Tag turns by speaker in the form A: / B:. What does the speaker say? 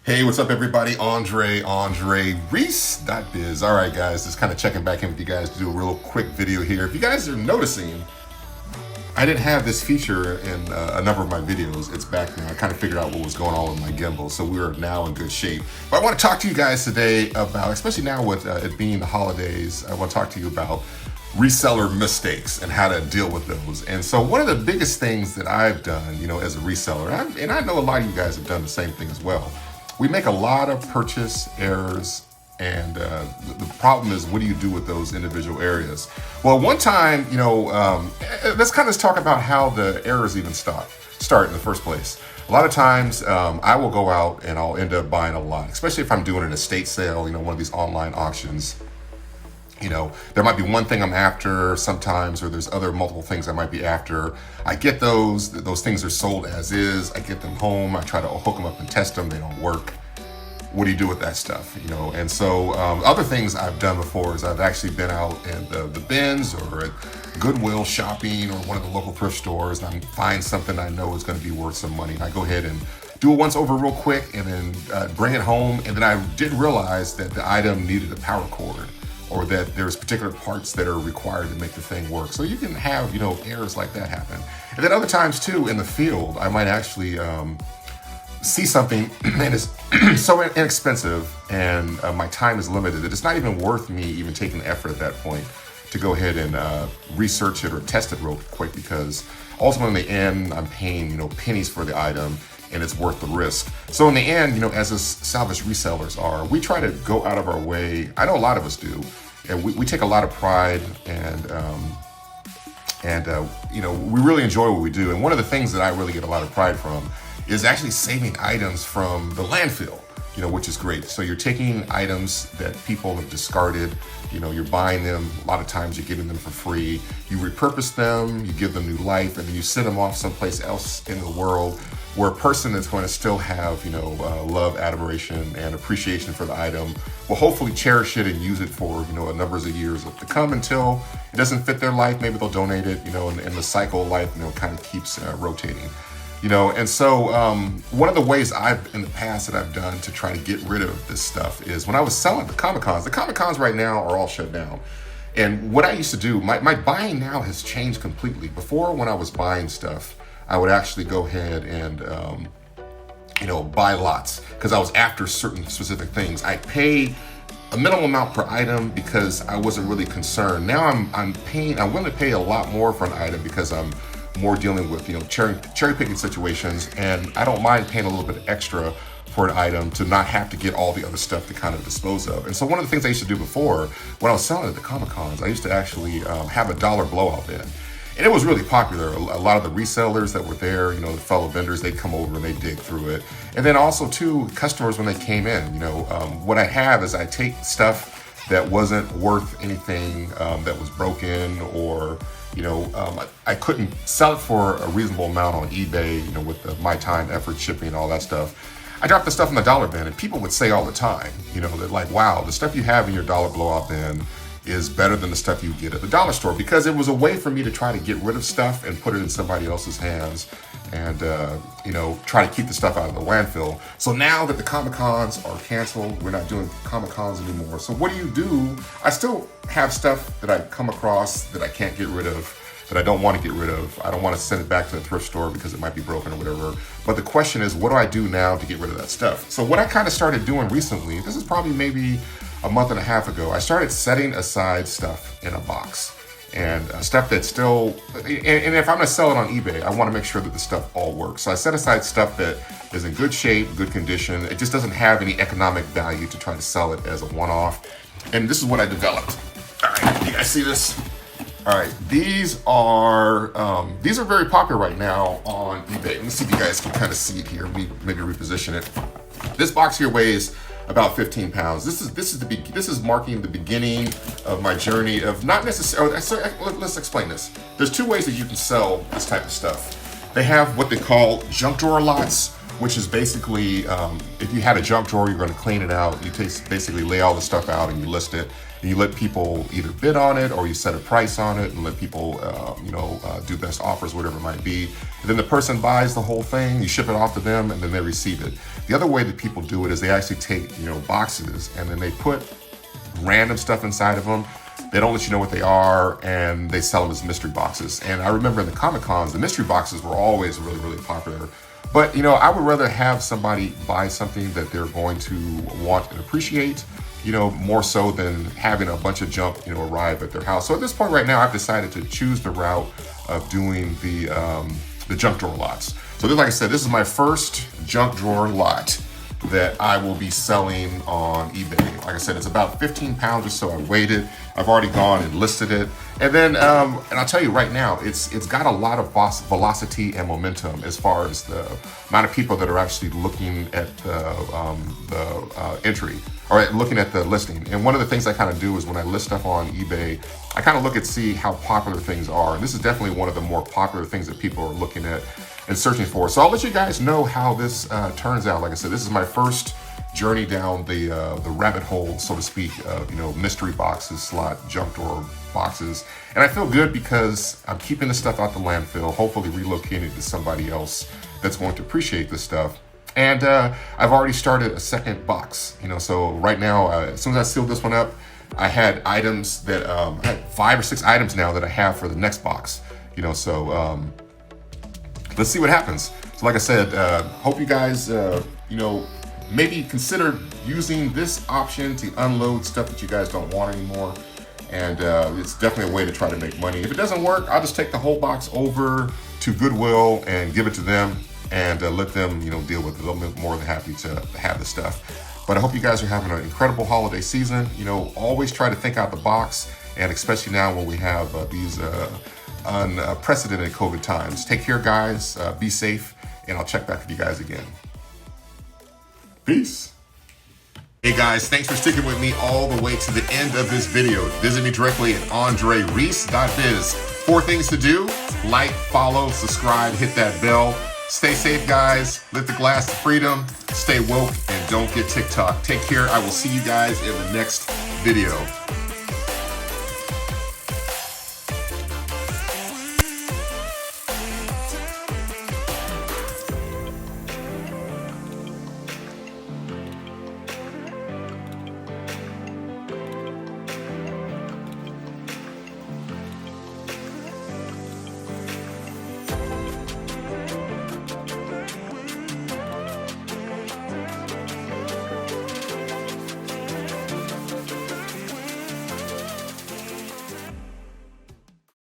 A: Hey, what's up, everybody? Andre Reese.biz. All right, guys, just kind of checking back in with you guys to do a real quick video here. If you guys are noticing, I didn't have this feature in a number of my videos. It's back now. I kind of figured out what was going on with my gimbal, so we're now in good shape. But I want to talk to you guys today about, especially now with it being the holidays, I want to talk to you about reseller mistakes and how to deal with those. And so one of the biggest things that I've done, as a reseller, and I know a lot of you guys have done the same thing as well, we make a lot of purchase errors, and the problem is, what do you do with those individual areas? Well, one time, let's kind of talk about how the errors even start in the first place. A lot of times, I will go out and I'll end up buying a lot, especially if I'm doing an estate sale, one of these online auctions. There might be one thing I'm after sometimes, or there's multiple things I might be after. I get those things are sold as is. I get them home. I try to hook them up and test them. They don't work. What do you do with that stuff? And so other things I've done before is I've actually been out in the bins or at Goodwill shopping or one of the local thrift stores, and I find something I know is going to be worth some money. And I go ahead and do it once over real quick and then bring it home. And then I didn't realize that the item needed a power cord, or that there's particular parts that are required to make the thing work. So you can have, errors like that happen. And then other times too, in the field, I might actually see something that is so inexpensive and my time is limited that it's not even worth me even taking the effort at that point to go ahead and research it or test it real quick, because ultimately in the end, I'm paying, pennies for the item, and it's worth the risk. So in the end, as us salvage resellers are, we try to go out of our way. I know a lot of us do, and we take a lot of pride, and we really enjoy what we do. And one of the things that I really get a lot of pride from is actually saving items from the landfill, which is great. So you're taking items that people have discarded, you're buying them. A lot of times you're getting them for free. You repurpose them, you give them new life, and then you send them off someplace else in the world where a person that's going to still have, love, admiration, and appreciation for the item will hopefully cherish it and use it for, a numbers of years to come until it doesn't fit their life. Maybe they'll donate it, and the cycle of life, kind of keeps rotating. And so one of the ways in the past that I've done to try to get rid of this stuff is when I was selling the Comic-Cons right now are all shut down. And what I used to do, my buying now has changed completely. Before, when I was buying stuff, I would actually go ahead and, buy lots because I was after certain specific things. I pay a minimum amount per item because I wasn't really concerned. Now I'm willing to pay a lot more for an item because I'm more dealing with, cherry picking situations, and I don't mind paying a little bit extra for an item to not have to get all the other stuff to kind of dispose of. And so one of the things I used to do before, when I was selling at the Comic-Cons, I used to actually have a dollar blowout bin. And it was really popular. A lot of the resellers that were there, the fellow vendors, they'd come over and they'd dig through it. And then also too, customers when they came in, what I have is I take stuff that wasn't worth anything, that was broken, or I couldn't sell it for a reasonable amount on eBay, with my time, effort, shipping, all that stuff. I dropped the stuff in the dollar bin, and people would say all the time, that like, wow, the stuff you have in your dollar blowout bin is better than the stuff you get at the dollar store, because it was a way for me to try to get rid of stuff and put it in somebody else's hands and, try to keep the stuff out of the landfill. So now that the Comic-Cons are canceled, we're not doing Comic-Cons anymore. So what do? I still have stuff that I come across that I can't get rid of, that I don't want to get rid of. I don't want to send it back to the thrift store because it might be broken or whatever. But the question is, what do I do now to get rid of that stuff? So what I kind of started doing recently, this is probably maybe a month and a half ago, I started setting aside stuff in a box. And stuff that's still, and if I'm gonna sell it on eBay, I wanna make sure that the stuff all works. So I set aside stuff that is in good shape, good condition. It just doesn't have any economic value to try to sell it as a one-off. And this is what I developed. All right, you guys see this? All right, these are very popular right now on eBay. Let me see if you guys can kind of see it here. Maybe reposition it. This box here weighs about 15 pounds. This is marking the beginning of my journey of not necessarily. Let's explain this. There's two ways that you can sell this type of stuff. They have what they call junk drawer lots, which is basically if you had a junk drawer, you're going to clean it out. You basically lay all the stuff out and you list it. And you let people either bid on it or you set a price on it and let people, do best offers, whatever it might be. And then the person buys the whole thing, you ship it off to them, and then they receive it. The other way that people do it is they actually take, boxes and then they put random stuff inside of them. They don't let you know what they are, and they sell them as mystery boxes. And I remember in the Comic Cons, the mystery boxes were always really, really popular. But, I would rather have somebody buy something that they're going to want and appreciate, more so than having a bunch of junk, arrive at their house. So at this point right now, I've decided to choose the route of doing the junk drawer lots. So like I said, this is my first junk drawer lot that I will be selling on eBay. Like I said, it's about 15 pounds or so. I weighed it. I've already gone and listed it. And then, and I'll tell you right now, it's got a lot of velocity and momentum as far as the amount of people that are actually looking at the entry or looking at the listing. And one of the things I kind of do is when I list stuff on eBay, I kind of look at see how popular things are. And this is definitely one of the more popular things that people are looking at and searching for. So I'll let you guys know how this turns out. Like I said, this is my first journey down the rabbit hole, so to speak, of mystery boxes, slot, junk drawer boxes. And I feel good because I'm keeping this stuff out the landfill, hopefully relocating it to somebody else that's going to appreciate this stuff. And I've already started a second box, so right now, as soon as I sealed this one up, I had items that, I had 5 or 6 items now that I have for the next box, so let's see what happens. So like I said, hope you guys, maybe consider using this option to unload stuff that you guys don't want anymore. And it's definitely a way to try to make money. If it doesn't work, I'll just take the whole box over to Goodwill and give it to them and let them, deal with it. They'll be more than happy to have the stuff. But I hope you guys are having an incredible holiday season. Always try to think out the box, and especially now when we have these unprecedented COVID times. Take care, guys. Be safe, and I'll check back with you guys again. Peace. Hey guys, thanks for sticking with me all the way to the end of this video. Visit me directly at andrereese.biz. 4 things to do: like, follow, subscribe, hit that bell. Stay safe, guys. Lift the glass to freedom. Stay woke and don't get TikTok. Take care. I will see you guys in the next video.